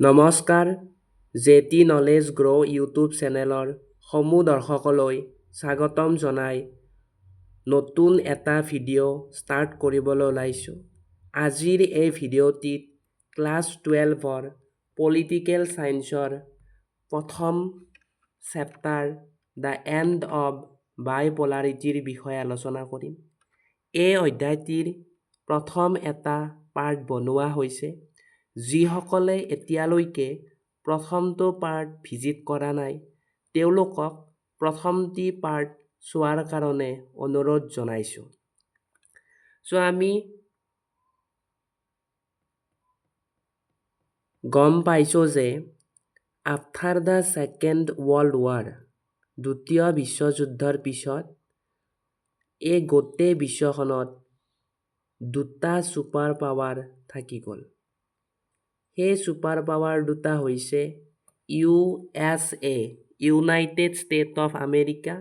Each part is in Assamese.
নমস্কাৰ জেটি নলেজ গ্ৰ' ইউটিউব চেনেলৰ সমূহ দৰ্শকলৈ স্বাগতম জনাই নতুন এটা ভিডিঅ' ষ্টাৰ্ট কৰিবলৈ ওলাইছোঁ। আজিৰ এই ভিডিঅ'টিত ক্লাছ 12ৰ পলিটিকেল ছায়েন্সৰ প্ৰথম চেপ্টাৰ দ্য এণ্ড অৱ বাইপলাৰিটিৰ বিষয়ে আলোচনা কৰিম। এই অধ্যায়টিৰ প্ৰথম এটা পাৰ্ট বনোৱা হৈছে। যিসকলে এতিয়ালৈকে প্ৰথমটো পাৰ্ট ভিজিট কৰা নাই তেওঁলোকক প্ৰথমটি পাৰ্ট চোৱাৰ কাৰণে অনুৰোধ জনাইছোঁ। আমি গম পাইছোঁ যে after the second world war দ্বিতীয় বিশ্বযুদ্ধৰ পিছত এই গোটেই বিশ্বখনত দুটা ছুপাৰ পাৱাৰ থাকি গ'ল। সেই ছুপাৰ পাৱাৰ দুটা হৈছে USA United State of America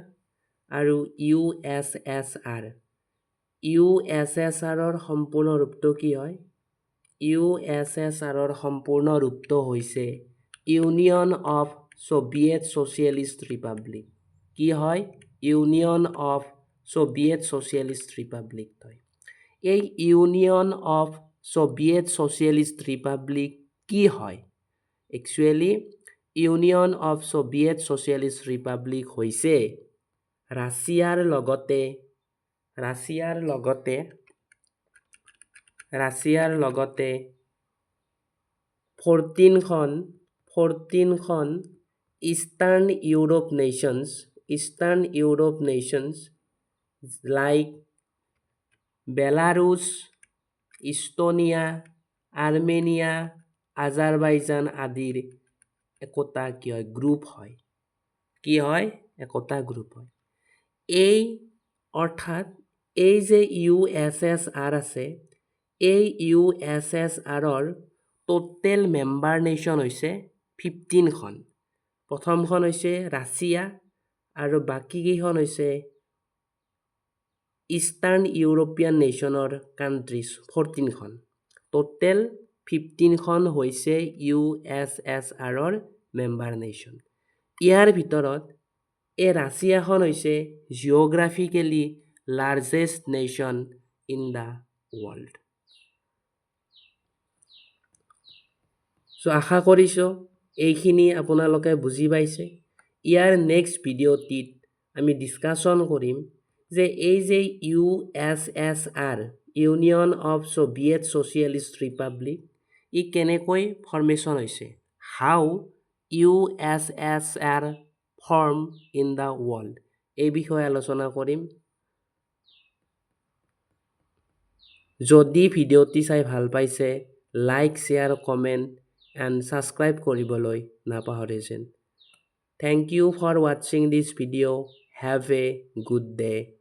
আৰু USSR। USSRৰ সম্পূৰ্ণ ৰূপটো কি হয়? USSRৰ সম্পূৰ্ণ ৰূপটো হৈছে Union of Soviet Socialist Republic. কি হয়? Union of Soviet Socialist Republic হয়। এই Union of Soviet Socialist Republic কি হয়? Actually Union of Soviet Socialist Republic হৈছে ৰাছিয়াৰ লগতে 14খন eastern Europe nations like Belarus, Estonia, Armenia, Azerbaijan আদিৰ একোটা কি হয়? গ্ৰুপ হয়। কি হয়? একোটা গ্ৰুপ হয়। এই অৰ্থাৎ এই যে USSR আছে এই USSRৰ টোটেল মেম্বাৰ নেশ্যন হৈছে 15খন। প্ৰথমখন হৈছে ৰাছিয়া আৰু বাকীকেইখন হৈছে ইষ্টাৰ্ণ ইউৰোপিয়ান নেশ্যনৰ কাণ্ট্ৰিজ 14খন। টোটেল 15খন হৈছে USSRৰ মেম্বাৰ নেশ্যন। ইয়াৰ ভিতৰত এই ৰাছিয়াখন হৈছে geographically largest nation in the world. আশা কৰিছোঁ এইখিনি আপোনালোকে বুজি পাইছে। ইয়াৰ নেক্সট ভিডিঅ'টিত আমি ডিছকাশ্যন কৰিম যে এই যে USSR Union of Soviet Socialist Republic ই কেনেকৈ ফৰ্মেশ্যন হৈছে। How USSR form in the world এই বিষয়ে আলোচনা কৰিম। যদি ভিডিঅ'টি চাই ভাল পাইছে like, share, comment and subscribe কৰিবলৈ নাপাহৰে যেন। Thank you for watching this video. Have a good day.